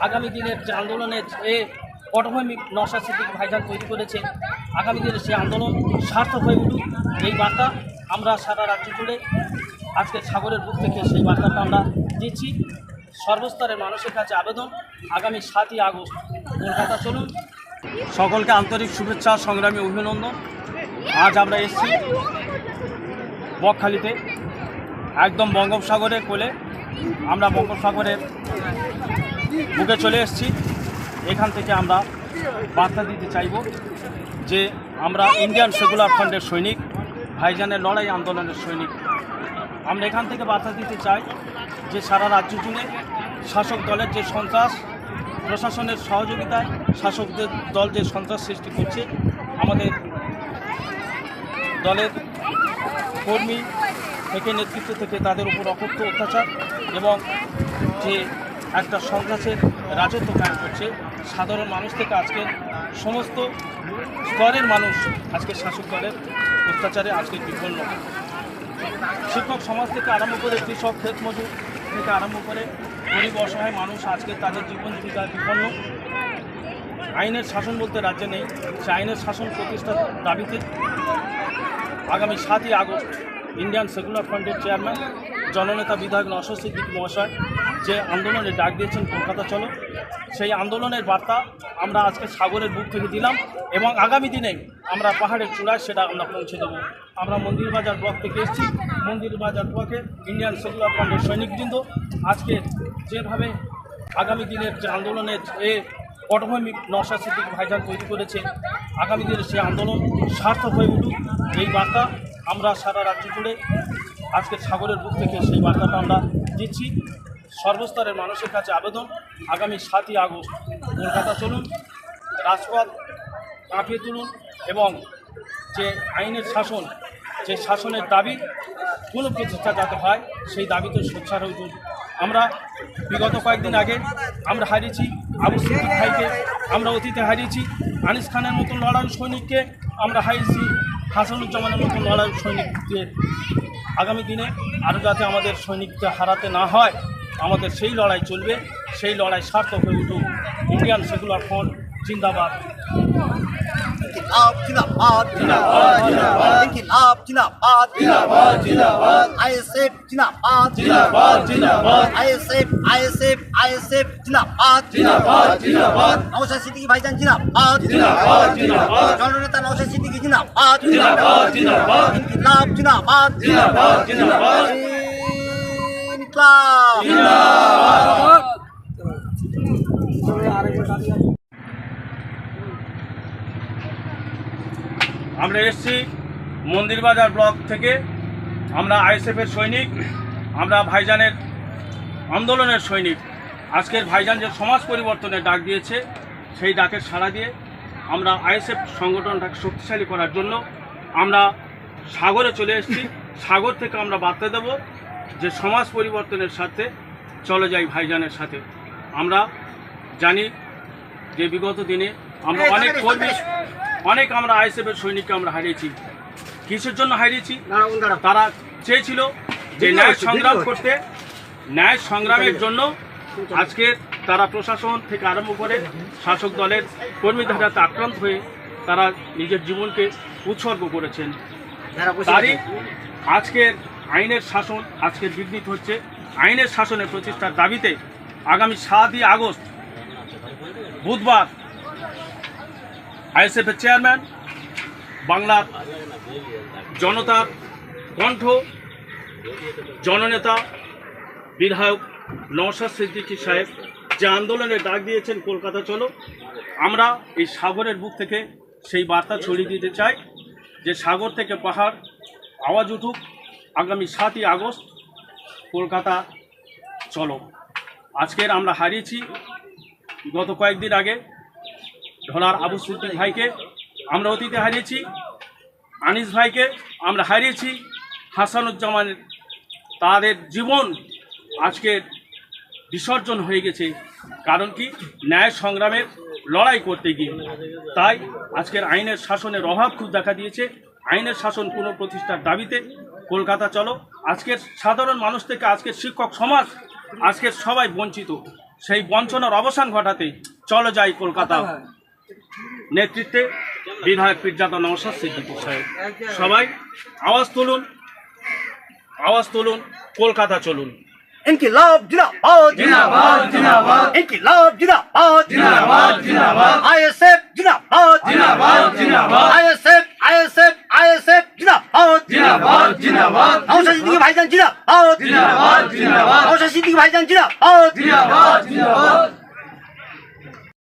আগামী দিনের যে আন্দোলনের যে পটভূমি নওশাদ সিদ্দিকী ভাইজান তৈরি করেছে, আগামী দিনে সেই আন্দোলন সার্থক হয়ে উঠুক এই বার্তা আমরা সারা রাজ্য জুড়ে আজকে সাগরের বুক থেকে সেই বার্তাটা আমরা দিচ্ছি। সর্বস্তরের মানুষের কাছে আবেদন, আগামী 7ই আগস্ট কলকাতা চলুন। সকলকে আন্তরিক শুভেচ্ছা, সংগ্রামী অভিনন্দন। আজ আমরা এসেছি বকখালিতে, একদম বঙ্গোপসাগরের কোলে। আমরা বঙ্গোপসাগরের বুকে চলে এসেছি। এখান থেকে আমরা বার্তা দিতে চাইব যে আমরা ইন্ডিয়ান সেকুলার ফ্রন্টের সৈনিক, ভাইজানের লড়াই আন্দোলনের সৈনিক। আমরা এখান থেকে বার্তা দিতে চাই যে সারা রাজ্য জুড়ে শাসক দলের যে সন্ত্রাস, প্রশাসনের সহযোগিতায় শাসকদের দল যে সন্ত্রাস সৃষ্টি করছে, আমাদের দলের কর্মী থেকে নেতৃত্ব থেকে তাদের উপর অকথ্য অত্যাচার এবং যে একটা সন্ত্রাসের রাজত্ব কায়েম করছে, সাধারণ মানুষ থেকে আজকে সমস্ত স্তরের মানুষ আজকে শাসক দলের অত্যাচারে আজকে বিপন্ন। শিক্ষক সমাজ থেকে আরম্ভ করে কৃষক, ক্ষেত মজুর থেকে আরম্ভ করে গরিব অসহায় মানুষ আজকে তাদের জীবন জীবিকায় বিপন্ন। আইনের শাসন বলতে রাজ্যে নেই, সে আইনের শাসন প্রতিষ্ঠার দাবিতে আগামী 7ই আগস্ট ইন্ডিয়ান সেকুলার ফ্রন্টের চেয়ারম্যান জননেতা বিধায়ক নওশাদ সিদ্দিকী মহাশয় যে আন্দোলনে ডাক দিয়েছেন কলকাতা চলো, সেই আন্দোলনের বার্তা আমরা আজকে সাগরের বুক থেকে দিলাম এবং আগামী দিনে আমরা পাহাড়ের চূড়ায় সেটা আমরা পৌঁছে দেবো। আমরা মন্দিরবাজার ব্লক থেকে এসেছি। মন্দিরবাজার ব্লকে ইন্ডিয়ান সেকুলার ফ্রন্টের সৈনিকবৃন্দ আজকে যেভাবে আগামী দিনের যে আন্দোলনের যে পটভূমি নওশাদ সিদ্দিকী ভাইজান তৈরি করেছে, আগামী দিনে সেই আন্দোলন সার্থক হয়ে উঠুক এই বার্তা আমরা সারা রাজ্য জুড়ে আজকে সাগরের বুক থেকে সেই বার্তাটা আমরা দিচ্ছি। সর্বস্তরের মানুষের কাছে আবেদন, আগামী 7ই আগস্ট কলকাতা চলুন, রাজপথ কাঁপিয়ে তুলুন এবং যে আইনের শাসন, যে শাসনের দাবি কোনো প্রচেষ্টা যাতে হয় সেই দাবিতে সোচ্চার হয়ে তুলুন। আমরা বিগত কয়েকদিন আগে আমরা হারিয়েছি আবু সিদ্দিক ভাইকে, আমরা অতীতে হারিয়েছি আনিস খানের মতন লড়াই সৈনিককে, আমরা হারিয়েছি হাসানুজ্জামানের মতন লড়াই সৈনিকদের। আগামী দিনে আরও যাতে আমাদের সৈনিককে হারাতে না হয়, আমাদের সেই লড়াই চলবে, সেই লড়াই সার্থক হয়ে উঠুক। ইন্ডিয়ান সেকুলার ফ্রন্ট জিন্দাবাদ। ইনকিলাব জিন্দাবাদ, জিন্দাবাদ, জিন্দাবাদ। ইনকিলাব জিন্দাবাদ, জিন্দাবাদ, জিন্দাবাদ। আইএসএফ জিন্দাবাদ, জিন্দাবাদ, জিন্দাবাদ। আইএসএফ জিন্দাবাদ, জিন্দাবাদ, জিন্দাবাদ। নওশাদ সিদ্দিকী ভাইজান জিন্দাবাদ, জিন্দাবাদ, জিন্দাবাদ। জননেতা নওশাদ সিদ্দিকী জিন্দাবাদ, জিন্দাবাদ, জিন্দাবাদ। ইনকিলাব জিন্দাবাদ, জিন্দাবাদ, জিন্দাবাদ। ইনকিলাব জিন্দাবাদ। আমরা এসেছি মন্দিরবাজার ব্লক থেকে। আমরা আইএসএফের সৈনিক, আমরা ভাইজানের আন্দোলনের সৈনিক। আজকের ভাইজান যে সমাজ পরিবর্তনের ডাক দিয়েছে, সেই ডাকের সাড়া দিয়ে আমরা আইএসএফ সংগঠনটাকে শক্তিশালী করার জন্য আমরা সাগরে চলে এসেছি। সাগর থেকে আমরা বার্তা দেব যে সমাজ পরিবর্তনের সাথে চলে যাই ভাইজানের সাথে। আমরা জানি যে বিগত দিনে আমরা অনেক কর্মী, অনেক আমরা আইএসএফের সৈনিককে আমরা হারিয়েছি। কিসের জন্য হারিয়েছি? তারা চেয়েছিল যে ন্যায় সংগ্রাম করতে, ন্যায় সংগ্রামের জন্য আজকে তারা প্রশাসন থেকে আরম্ভ করে শাসক দলের কর্মীধারাতে আক্রান্ত হয়ে তারা নিজের জীবনকে উৎসর্গ করেছেন। তারই আজকের আইনের শাসন আজকের বিঘ্নিত হচ্ছে। আইনের শাসনের প্রতিষ্ঠার দাবিতে আগামী 7ই আগস্ট বুধবার আইএসএফের চেয়ারম্যান, বাংলার জনতার কণ্ঠ, জননেতা বিধায়ক নওশাদ সিদ্দিকী সাহেব যে আন্দোলনের ডাক দিয়েছেন কলকাতা চলো, আমরা এই সাগরের বুক থেকে সেই বার্তা ছড়িয়ে দিতে চাই যে সাগর থেকে পাহাড় আওয়াজ উঠুক। আগামী 7ই আগস্ট কলকাতা চলো। আজকের আমরা হারিয়েছি গত কয়েকদিন আগে ঢোলার আবু সিদ্দিক ভাইকে, আমরা অতীতে হারিয়েছি আনিস ভাইকে, আমরা হারিয়েছি হাসানুজ্জামানের। তাদের জীবন আজকে বিসর্জন হয়ে গেছে। কারণ কি? ন্যায় সংগ্রামের লড়াই করতে গিয়ে। তাই আজকের আইনের শাসনের অভাব খুব দেখা দিয়েছে। আইনের শাসন পুনঃপ্রতিষ্ঠার দাবিতে কলকাতা চলো। আজকের সাধারণ মানুষ থেকে আজকের শিক্ষক সমাজ, আজকের সবাই বঞ্চিত। সেই বঞ্চনার অবসান ঘটাতে চলো যাই কলকাতা নেতৃত্বে বিধায়ক পীরজাদা নওশাদ সিদ্দিকী সাহেব। সবাই আওয়াজ তুলুন, কলকাতা চলুন। ইনকিলাব জিন্দাবাদ জিন্দাবাদ জিন্দাবাদ ইনকিলাব জিন্দাবাদ জিন্দাবাদ জিন্দাবাদ আইএসএফ জিন্দাবাদ জিন্দাবাদ জিন্দাবাদ আইএসএফ জিন্দাবাদ জিন্দাবাদ জিন্দাবাদ নওশাদ সিদ্দিকী ভাইজান জিন্দাবাদ জিন্দাবাদ জিন্দাবাদ নওশাদ সিদ্দিকী ভাইজান জিন্দাবাদ জিন্দাবাদ জিন্দাবাদ